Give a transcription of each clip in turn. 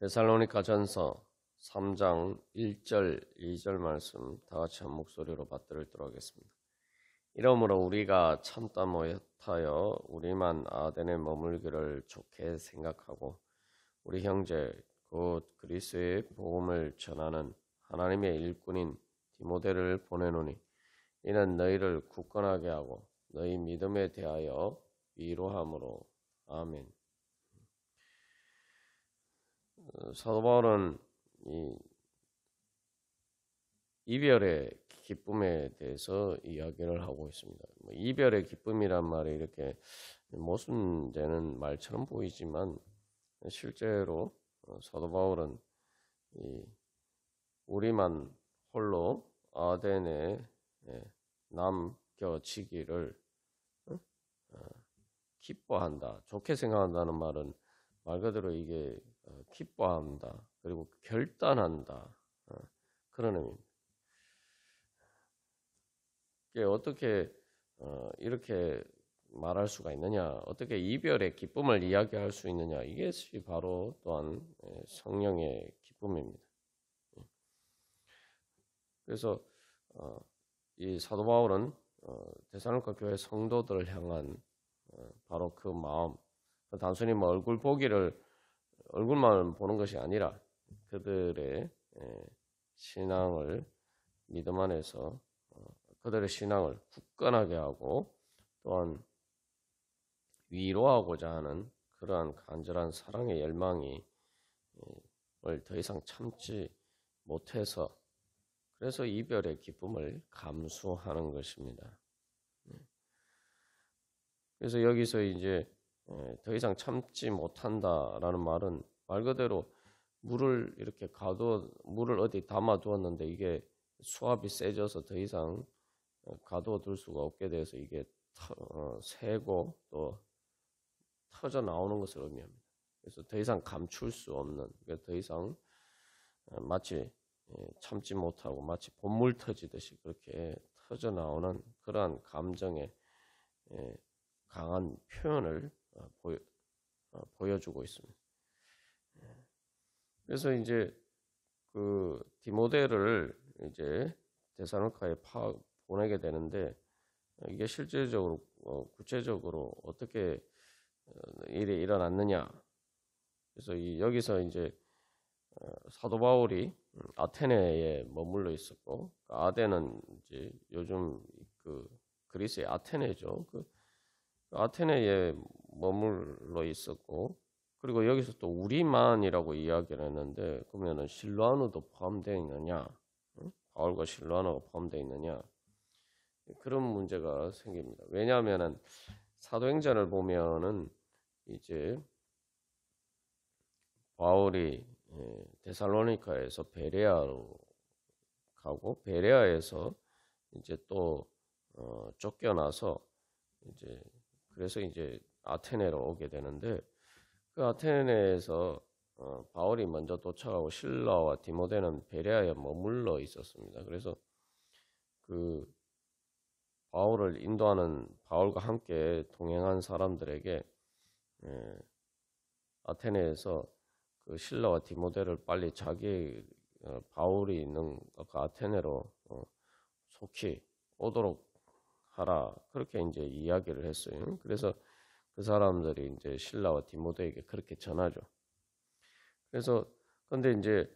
데살로니가 전서 3장 1절, 2절 말씀 다 같이 한 목소리로 받들도록 하겠습니다. 이러므로 우리가 참다 못하여 우리만 아덴에 머물기를 좋게 생각하고 우리 형제 곧 그리스도의 복음을 전하는 하나님의 일꾼인 디모데를 보내노니 이는 너희를 굳건하게 하고 너희 믿음에 대하여 위로함으로. 아멘. 사도 바울은 이 이별의 기쁨에 대해서 이야기를 하고 있습니다. 이별의 기쁨이란 말이 이렇게 모순되는 말처럼 보이지만 실제로 사도 바울은 우리만 홀로 아덴에 남겨지기를 기뻐한다. 좋게 생각한다는 말은 말 그대로 이게 기뻐한다. 그리고 결단한다. 그런 의미입니다. 이게 어떻게 이렇게 말할 수가 있느냐? 어떻게 이별의 기쁨을 이야기할 수 있느냐? 이것이 바로 또한 성령의 기쁨입니다. 그래서 이 사도 바울은 데살로니가 교회 성도들을 향한 바로 그 마음, 단순히 뭐 얼굴만 보는 것이 아니라 그들의 신앙을 믿음 안에서 그들의 신앙을 굳건하게 하고 또한 위로하고자 하는 그러한 간절한 사랑의 열망이 더 이상 참지 못해서 그래서 이별의 기쁨을 감수하는 것입니다. 그래서 여기서 이제 더 이상 참지 못한다라는 말은 말 그대로 물을 이렇게 물을 어디 담아 두었는데 이게 수압이 세져서 더 이상 가두어 둘 수가 없게 돼서 이게 새고 또 터져 나오는 것을 의미합니다. 그래서 더 이상 감출 수 없는, 더 이상 마치 참지 못하고 마치 본물 터지듯이 그렇게 터져 나오는 그러한 감정의 강한 표현을 보여주고 있습니다. 그래서 이제 그 디모데를 이제 데살로니가에 보내게 되는데 이게 실제적으로 구체적으로 어떻게 일이 일어났느냐. 그래서 여기서 이제 사도 바울이 아테네에 머물러 있었고 아덴은 이제 요즘 그 그리스의 아테네죠. 그 아테네에 머물러 있었고 그리고 여기서 또 우리만이라고 이야기를 했는데 그러면은 실로아노도 포함되어 있느냐? 바울과 실로아노가 포함되어 있느냐? 그런 문제가 생깁니다. 왜냐하면은 사도행전을 보면은 이제 바울이 데살로니가에서 베레아로 가고 베레아에서 이제 또 쫓겨나서 이제 그래서 이제 아테네로 오게 되는데 그 아테네에서 바울이 먼저 도착하고 실라와 디모데는 베레아에 머물러 있었습니다. 그래서 그 바울을 인도하는 바울과 함께 동행한 사람들에게 아테네에서 그 실라와 디모데를 빨리 자기 바울이 있는 그 아테네로 속히 오도록 하라 그렇게 이제 이야기를 했어요. 그래서 그 사람들이 이제 실라와 디모데에게 그렇게 전하죠. 그래서 근데 이제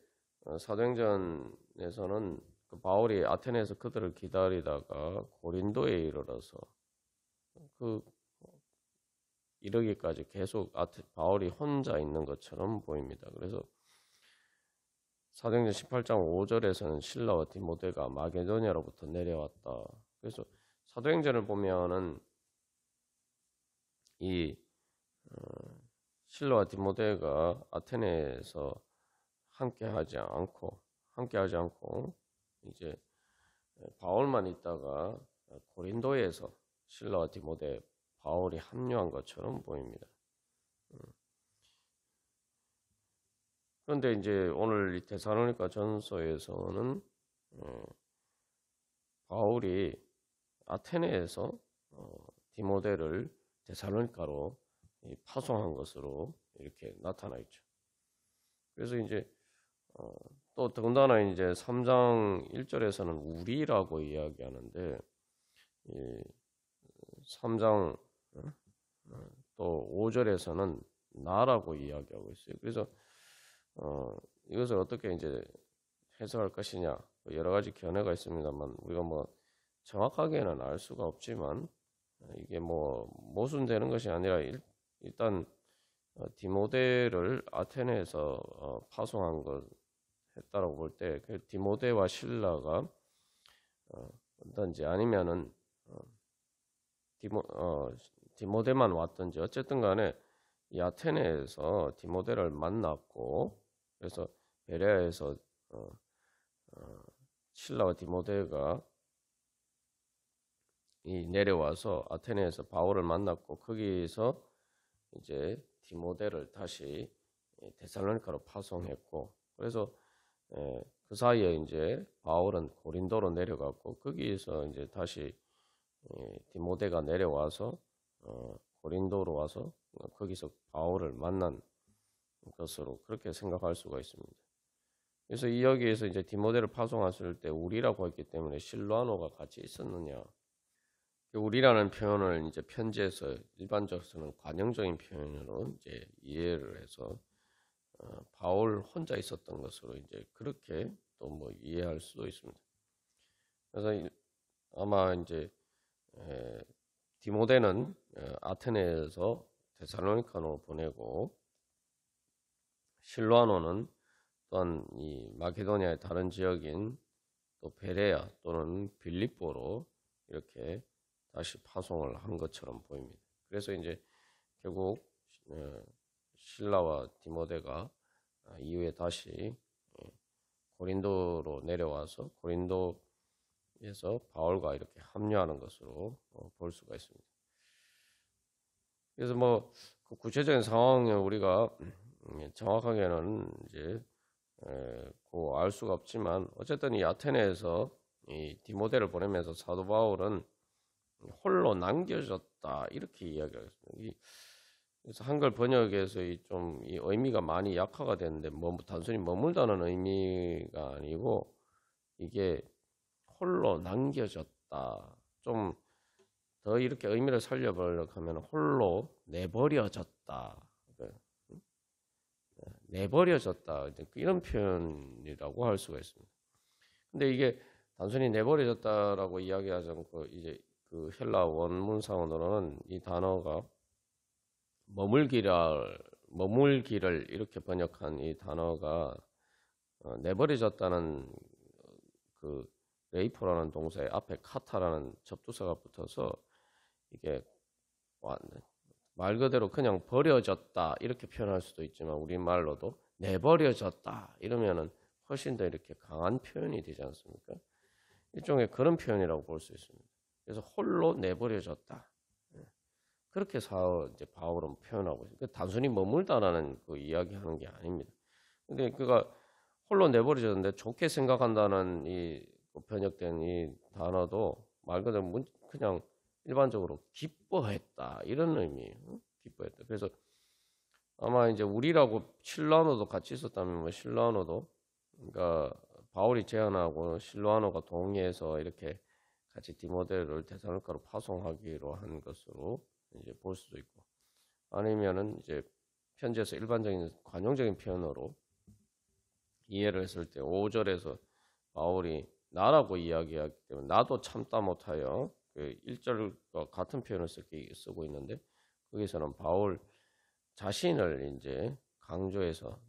사도행전에서는 그 바울이 아테네에서 그들을 기다리다가 고린도에 이르러서 그 이르기까지 계속 바울이 혼자 있는 것처럼 보입니다. 그래서 사도행전 18장 5절에서는 실라와 디모데가 마게도냐로부터 내려왔다. 그래서 사도행전을 보면은 이 실라와 디모데가 아테네에서 함께하지 않고 이제 바울만 있다가 고린도에서 실라와 디모데 바울이 합류한 것처럼 보입니다. 그런데 이제 오늘 이 데살로니가 전서에서는 바울이 아테네에서 디모데를 데살로니가로 파송한 것으로 이렇게 나타나 있죠. 그래서 이제 또 더군다나 이제 3장 1절에서는 우리라고 이야기하는데 이 3장 또 5절에서는 나라고 이야기하고 있어요. 그래서 이것을 어떻게 이제 해석할 것이냐 여러 가지 견해가 있습니다만 우리가 뭐 정확하게는 알 수가 없지만 이게 뭐 모순되는 것이 아니라 일단 디모데를 아테네에서 파송한 것 했다라고 볼 때 그 디모데와 실라가 어떤지 아니면은 디모데만 왔든지 어쨌든 간에 이 아테네에서 디모데를 만났고 그래서 베레아에서 실라와 디모데가 내려와서 아테네에서 바울을 만났고 거기서 이제 디모데를 다시 데살로니가로 파송했고 그래서 그 사이에 이제 바울은 고린도로 내려갔고 거기에서 이제 다시 디모데가 내려와서 고린도로 와서 거기서 바울을 만난 것으로 그렇게 생각할 수가 있습니다. 그래서 이 여기에서 이제 디모데를 파송했을 때 우리라고 했기 때문에 실로아노가 같이 있었느냐? 우리라는 표현을 이제 편지에서 일반적으로는 관용적인 표현으로 이제 이해를 해서 바울 혼자 있었던 것으로 이제 그렇게 또 뭐 이해할 수도 있습니다. 그래서 아마 이제 디모데는 아테네에서 데살로니가로 보내고 실로아노는 또한 이 마케도니아의 다른 지역인 또 베레아 또는 빌립보로 이렇게 다시 파송을 한 것처럼 보입니다. 그래서 이제 결국 실라와 디모데가 이후에 다시 고린도로 내려와서 고린도에서 바울과 이렇게 합류하는 것으로 볼 수가 있습니다. 그래서 뭐 그 구체적인 상황을 우리가 정확하게는 이제 알 수가 없지만 어쨌든 이 아테네에서 이 디모데를 보내면서 사도 바울은 홀로 남겨졌다 이렇게 이야기하겠습니다. 그래서 한글 번역에서 이 의미가 많이 약화가 되는데 단순히 머물다는 의미가 아니고 이게 홀로 남겨졌다. 좀 더 이렇게 의미를 살려보려고 하면 홀로 내버려졌다. 내버려졌다. 이런 표현이라고 할 수가 있습니다. 근데 이게 단순히 내버려졌다라고 이야기하지 않고 이제 그 헬라 원문상으로는 이 단어가 머물기를 이렇게 번역한 이 단어가 내버려졌다는 그 레이포라는 동사의 앞에 카타라는 접두사가 붙어서 이게 말 그대로 그냥 버려졌다 이렇게 표현할 수도 있지만 우리말로도 내버려졌다 이러면은 훨씬 더 이렇게 강한 표현이 되지 않습니까? 일종의 그런 표현이라고 볼 수 있습니다. 그래서 홀로 내버려졌다. 그렇게 이제 바울은 표현하고 있어요. 단순히 머물다라는 그 이야기하는 게 아닙니다. 근데 그가 홀로 내버려졌는데 좋게 생각한다는 이 번역된 이 단어도 말 그대로 그냥 일반적으로 기뻐했다 이런 의미예요. 기뻐했다. 그래서 아마 이제 우리라고 실로아노도 같이 있었다면 뭐 실로아노도 그러니까 바울이 제안하고 실로아노가 동의해서 이렇게 같이 디모데를 데살로니가로 파송하기로 한 것으로 이제 볼 수도 있고 아니면은 이제 편지에서 일반적인 관용적인 표현으로 이해를 했을 때 5절에서 바울이 나라고 이야기하기 때문에 나도 참다 못하여 그 1절과 같은 표현을 쓰고 있는데 거기서는 바울 자신을 이제 강조해서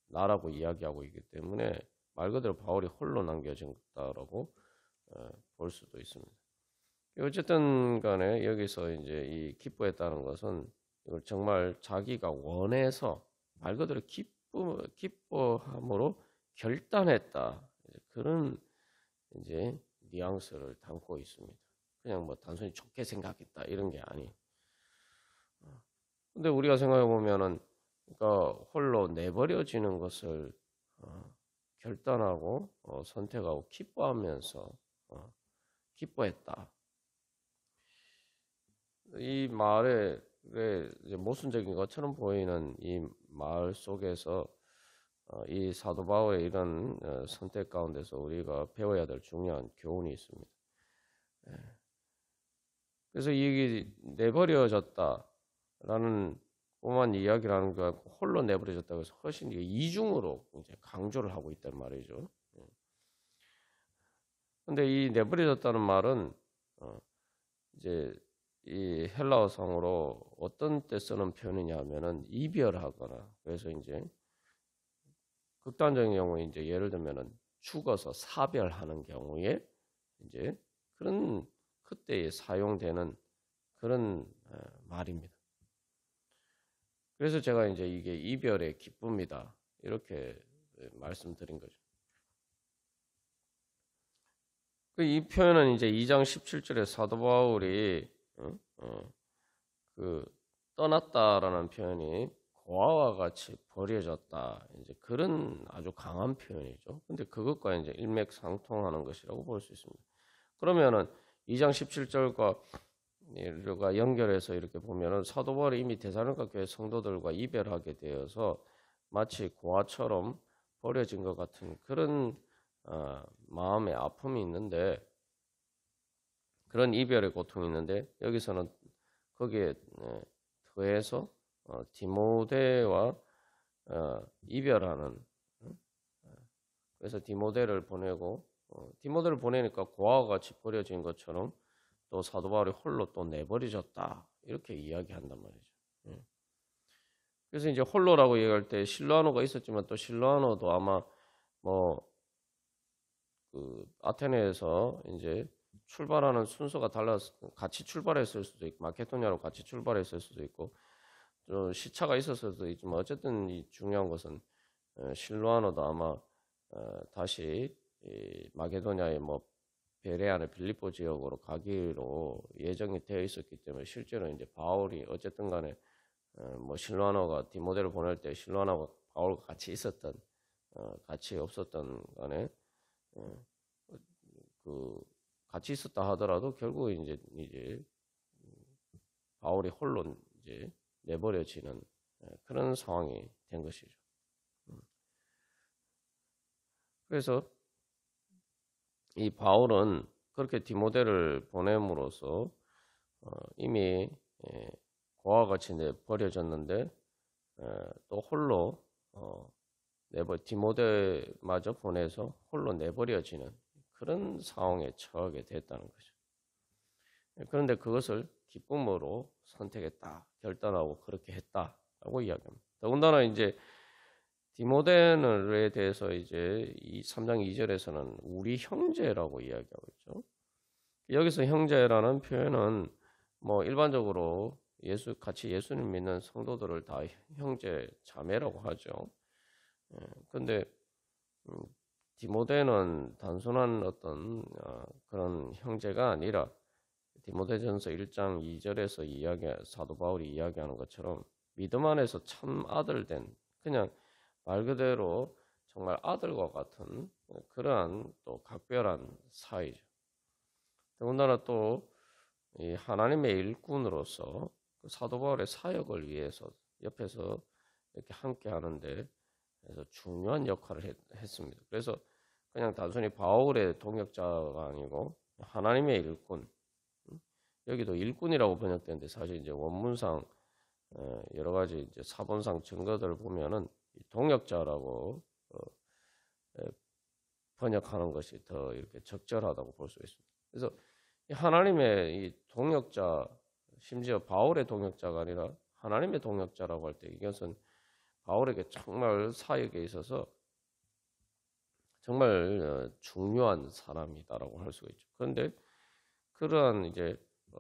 나라고 이야기하고 있기 때문에 말 그대로 바울이 홀로 남겨진다라고 볼 수도 있습니다. 어쨌든 간에 여기서 이제 이 기뻐했다는 것은 이걸 정말 자기가 원해서 말 그대로 기뻐함으로 결단했다. 그런 이제 뉘앙스를 담고 있습니다. 그냥 뭐 단순히 좋게 생각했다 이런 게 아니에요. 근데 우리가 생각해 보면은 그러니까 홀로 내버려지는 것을 결단하고 선택하고 기뻐하면서 기뻐했다. 이 말에 이제 모순적인 것처럼 보이는 이 말 속에서 이 사도 바울의 이런 선택 가운데서 우리가 배워야 될 중요한 교훈이 있습니다. 그래서 이게 내버려졌다라는 오만 이야기를 하는 거 홀로 내버려졌다고 해서 훨씬 이중으로 이제 강조를 하고 있단 말이죠. 근데 이 내버려졌다는 말은 이제 이 헬라어상으로 어떤 때 쓰는 표현이냐면은 이별하거나, 그래서 이제 극단적인 경우에 이제 예를 들면은 죽어서 사별하는 경우에 이제 그런 그때에 사용되는 그런 말입니다. 그래서 제가 이제 이게 이별의 기쁨이다 이렇게 말씀드린 거죠. 이 표현은 이제 2장 17절에 사도 바울이 그 떠났다라는 표현이 고아와 같이 버려졌다, 이제 그런 아주 강한 표현이죠. 근데 그것과 이제 일맥상통하는 것이라고 볼 수 있습니다. 그러면은 2장 17절과 연결해서 이렇게 보면은 사도 바울이 이미 데살로니가 교회 성도들과 이별하게 되어서 마치 고아처럼 버려진 것 같은 그런 마음의 아픔이 있는데, 그런 이별의 고통이 있는데, 여기서는 거기에 더해서 디모데와 이별하는, 그래서 디모데를 보내고 디모데를 보내니까 고아와 같이 버려진 것처럼 또 사도 바울이 홀로 또 내버려졌다 이렇게 이야기한단 말이죠. 그래서 이제 홀로라고 얘기할 때 실로아노가 있었지만 또 실로아노도 아마 뭐 그 아테네에서 이제 출발하는 순서가 달라서 같이 출발했을 수도 있고, 마케도니아로 같이 출발했을 수도 있고, 좀 시차가 있었을 수도 있지만 어쨌든 이 중요한 것은 실로아노도 아마 다시 마게도냐의 뭐 베레아나 빌립보 지역으로 가기로 예정이 되어 있었기 때문에, 실제로 이제 바울이 어쨌든 간에 뭐 실로아노가 디모데를 보낼 때 실로아노가 바울과 같이 있었던 같이 없었던 간에 그 같이 있었다 하더라도 결국 이제 바울이 홀로 이제 내버려지는 그런 상황이 된 것이죠. 그래서 이 바울은 그렇게 디모데를 보냄으로써 이미 고아와 같이 버려졌는데 또 홀로 디모데마저 보내서 홀로 내버려지는 그런 상황에 처하게 됐다는 거죠. 그런데 그것을 기쁨으로 선택했다, 결단하고 그렇게 했다라고 이야기합니다. 더군다나 이제 디모데에 대해서 이제 이 3장 2절에서는 우리 형제라고 이야기하고 있죠. 여기서 형제라는 표현은 뭐 일반적으로 같이 예수님 믿는 성도들을 다 형제 자매라고 하죠. 근데 디모데는 단순한 어떤 그런 형제가 아니라 디모데전서 1장 2절에서 사도 바울이 이야기하는 것처럼 믿음 안에서 참 아들 된, 그냥 말 그대로 정말 아들과 같은 그러한 또 각별한 사이죠. 더군다나 또 이 하나님의 일꾼으로서 그 사도 바울의 사역을 위해서 옆에서 이렇게 함께 하는데 그래서 중요한 역할을 했습니다. 그래서 그냥 단순히 바울의 동역자가 아니고 하나님의 일꾼, 여기도 일꾼이라고 번역되는데 사실 이제 원문상 여러 가지 이제 사본상 증거들을 보면은 동역자라고 번역하는 것이 더 이렇게 적절하다고 볼 수 있습니다. 그래서 하나님의 이 동역자, 심지어 바울의 동역자가 아니라 하나님의 동역자라고 할 때 이것은 바울에게 정말 사역에 있어서 정말 중요한 사람이다라고 할 수가 있죠. 그런데 그러한 이제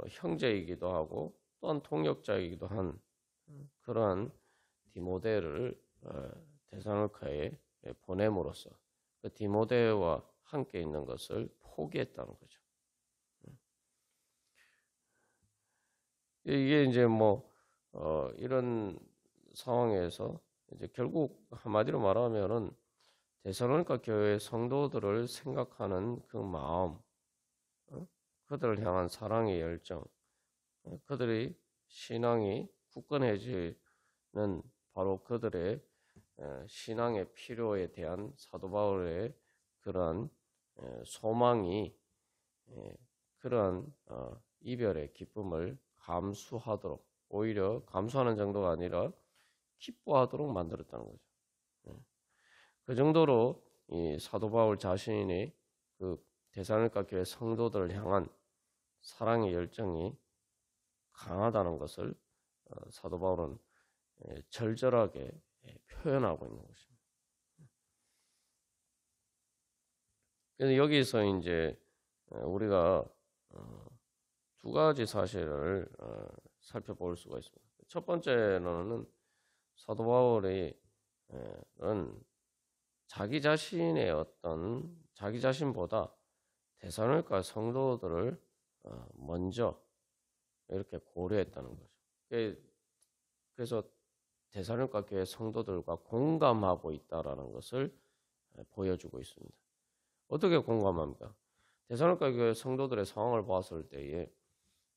형제이기도 하고 또한 동역자이기도 한 그러한 디모데를 데살로니가에 보냄으로써 그 디모데와 함께 있는 것을 포기했다는 거죠. 이게 이제 뭐 이런 상황에서 이제 결국 한마디로 말하면은 데살로니가 교회 성도들을 생각하는 그 마음, 그들을 향한 사랑의 열정, 그들의 신앙이 굳건해지는 바로 그들의 신앙의 필요에 대한 사도 바울의 그러한 소망이 그러한 이별의 기쁨을 감수하도록, 오히려 감수하는 정도가 아니라 기뻐하도록 만들었다는 거죠. 그 정도로 이 사도 바울 자신이 그 데살로니가 교회 성도들을 향한 사랑의 열정이 강하다는 것을 사도 바울은 절절하게 표현하고 있는 것입니다. 그래서 여기서 이제 우리가 두 가지 사실을 살펴볼 수가 있습니다. 첫 번째로는 사도 바울이 자기 자신보다 데살로니가 성도들을 먼저 이렇게 고려했다는 거죠. 그래서 데살로니가 교회 성도들과 공감하고 있다라는 것을 보여주고 있습니다. 어떻게 공감합니까? 데살로니가 교회 성도들의 상황을 봤을 때에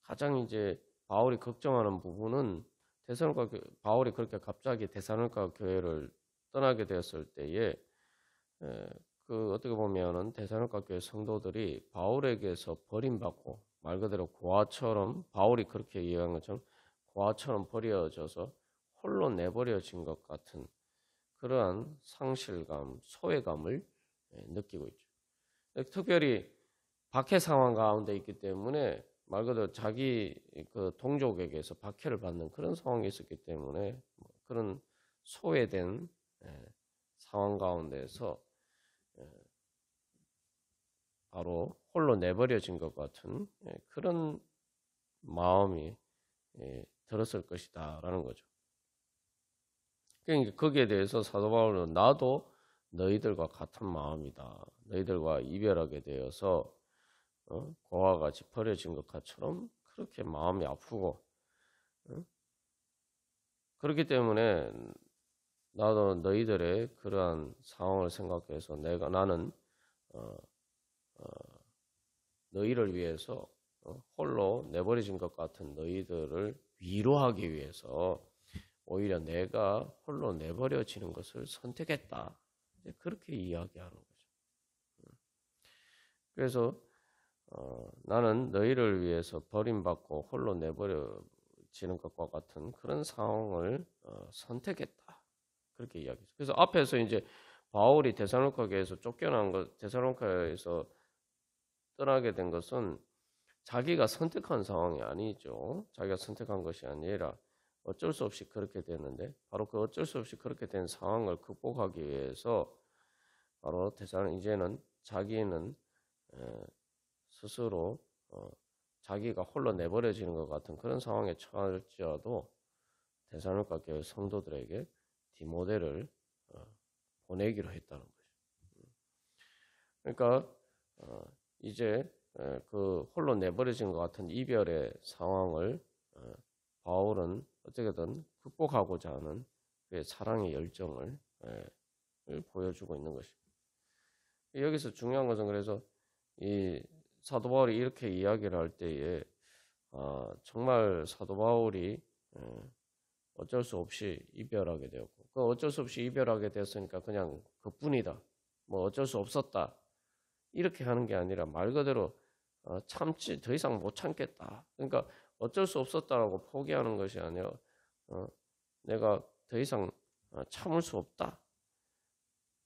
가장 이제 바울이 걱정하는 부분은 바울이 그렇게 갑자기 데살로니가 교회를 떠나게 되었을 때에 그 어떻게 보면은 데살로니가 교회 성도들이 바울에게서 버림받고 말 그대로 고아처럼, 바울이 그렇게 이해한 것처럼 고아처럼 버려져서 홀로 내버려진 것 같은 그러한 상실감, 소외감을 느끼고 있죠. 특별히 박해 상황 가운데 있기 때문에 말 그대로 자기 그 동족에게서 박해를 받는 그런 상황이 있었기 때문에 그런 소외된 상황 가운데서 바로 홀로 내버려진 것 같은 그런 마음이 들었을 것이다 라는 거죠. 그러니까 거기에 대해서 사도 바울은 나도 너희들과 같은 마음이다. 너희들과 이별하게 되어서 고아와 같이 버려진 것처럼 그렇게 마음이 아프고 그렇기 때문에 나도 너희들의 그러한 상황을 생각해서 나는 너희를 위해서 홀로 내버려진 것 같은 너희들을 위로하기 위해서 오히려 내가 홀로 내버려지는 것을 선택했다. 그렇게 이야기하는 거죠. 그래서 나는 너희를 위해서 버림받고 홀로 내버려지는 것과 같은 그런 상황을 선택했다. 그렇게 이야기했어요. 그래서 앞에서 이제 바울이 데살로니가에서 쫓겨난 것, 데살로니가에서 떠나게 된 것은 자기가 선택한 상황이 아니죠. 자기가 선택한 것이 아니라 어쩔 수 없이 그렇게 됐는데 바로 그 어쩔 수 없이 그렇게 된 상황을 극복하기 위해서 바로 이제는 자기는 스스로 자기가 홀로 내버려지는 것 같은 그런 상황에 처할지라도 데살로니가 교회 성도들에게 디모데를 보내기로 했다는 거죠. 그러니까 이제 그 홀로 내버려진 것 같은 이별의 상황을 바울은 어떻게든 극복하고자 하는 그의 사랑의 열정을 보여주고 있는 것입니다. 여기서 중요한 것은 그래서 이 사도 바울이 이렇게 이야기를 할 때에 정말 사도 바울이 어쩔 수 없이 이별하게 되었고 그 어쩔 수 없이 이별하게 됐으니까 그냥 그뿐이다. 뭐 어쩔 수 없었다. 이렇게 하는 게 아니라 말 그대로 참지 더 이상 못 참겠다. 그러니까 어쩔 수 없었다라고 포기하는 것이 아니라 내가 더 이상 참을 수 없다.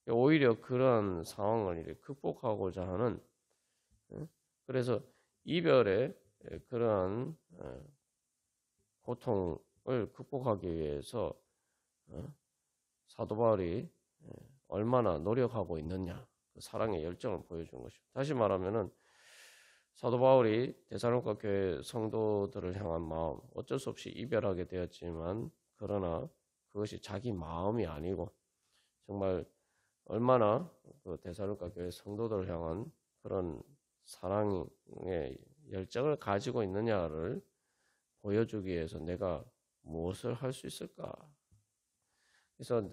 오히려 그러한 상황을 이렇게 극복하고자 하는 그래서 이별의 그러한 고통을 극복하기 위해서 사도 바울이 얼마나 노력하고 있느냐 그 사랑의 열정을 보여준 것입니다. 다시 말하면은 사도 바울이 데살로니가 교회 성도들을 향한 마음 어쩔 수 없이 이별하게 되었지만 그러나 그것이 자기 마음이 아니고 정말 얼마나 그 데살로니가 교회 성도들을 향한 그런 사랑의 열정을 가지고 있느냐를 보여주기 위해서 내가 무엇을 할 수 있을까? 그래서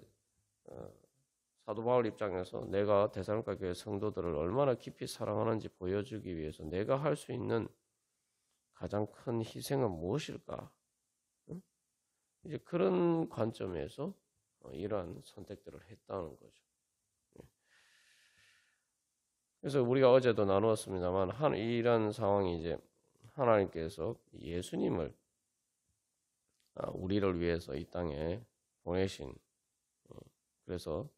사도 바울 입장에서 내가 데살로니가 교회 성도들을 얼마나 깊이 사랑하는지 보여주기 위해서 내가 할 수 있는 가장 큰 희생은 무엇일까? 이제 그런 관점에서 이러한 선택들을 했다는 거죠. 그래서 우리가 어제도 나누었습니다만 이런 상황이 이제 하나님께서 예수님을 우리를 위해서 이 땅에 보내신 그래서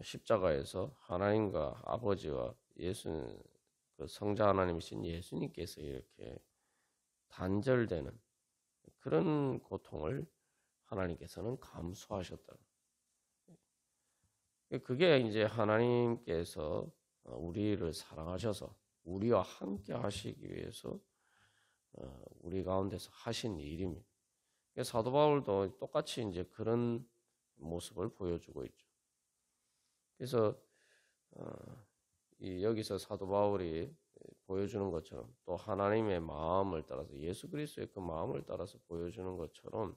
십자가에서 하나님과 아버지와 그 성자 하나님이신 예수님께서 이렇게 단절되는 그런 고통을 하나님께서는 감수하셨다. 그게 이제 하나님께서 우리를 사랑하셔서 우리와 함께 하시기 위해서 우리 가운데서 하신 일입니다. 사도 바울도 똑같이 이제 그런 모습을 보여주고 있죠. 그래서 여기서 사도 바울이 보여주는 것처럼 또 하나님의 마음을 따라서 예수 그리스도의 그 마음을 따라서 보여주는 것처럼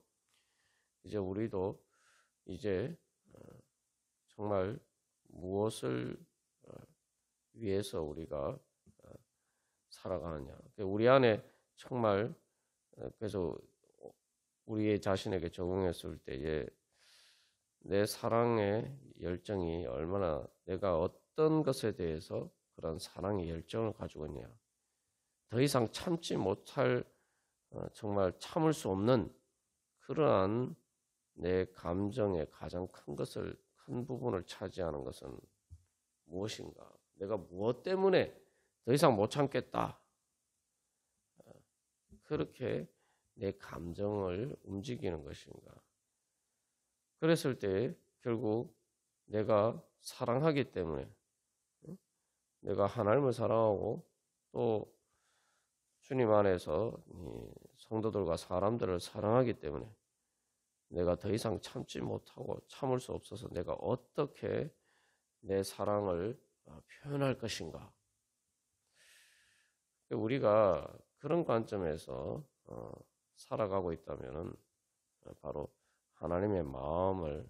이제 우리도 이제 정말 무엇을 위해서 우리가 살아가느냐. 우리 안에 정말 그래서 우리의 자신에게 적용했을 때에 내 사랑의 열정이 얼마나 내가 어떤 것에 대해서 그런 사랑의 열정을 가지고 있냐. 더 이상 참지 못할 정말 참을 수 없는 그러한 내 감정의 가장 큰 부분을 차지하는 것은 무엇인가? 내가 무엇 때문에 더 이상 못 참겠다. 그렇게 내 감정을 움직이는 것인가? 그랬을 때 결국 내가 사랑하기 때문에 내가 하나님을 사랑하고 또 주님 안에서 성도들과 사람들을 사랑하기 때문에 내가 더 이상 참지 못하고 참을 수 없어서 내가 어떻게 내 사랑을 표현할 것인가. 우리가 그런 관점에서 살아가고 있다면 바로 하나님의 마음을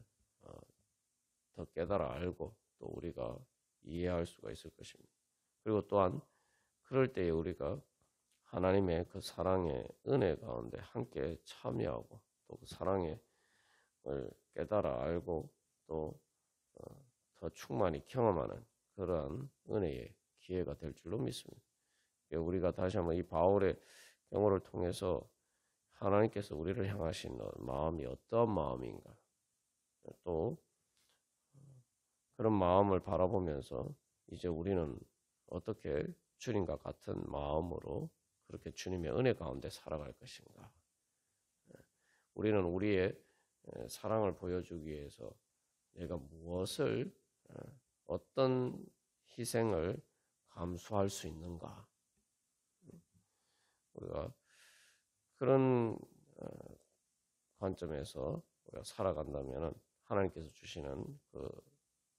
더 깨달아 알고 또 우리가 이해할 수가 있을 것입니다. 그리고 또한 그럴 때에 우리가 하나님의 그 사랑의 은혜 가운데 함께 참여하고 또 그 사랑을 깨달아 알고 또 더 충만히 경험하는 그러한 은혜의 기회가 될 줄로 믿습니다. 우리가 다시 한번 이 바울의 경우를 통해서 하나님께서 우리를 향하신 마음이 어떠한 마음인가 또 그런 마음을 바라보면서 이제 우리는 어떻게 주님과 같은 마음으로 그렇게 주님의 은혜 가운데 살아갈 것인가. 우리는 우리의 사랑을 보여주기 위해서 내가 무엇을 어떤 희생을 감수할 수 있는가. 우리가 그런 관점에서 우리가 살아간다면 하나님께서 주시는 그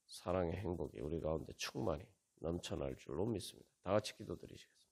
사랑의 행복이 우리 가운데 충만히 넘쳐날 줄로 믿습니다. 다 같이 기도드리시겠습니다.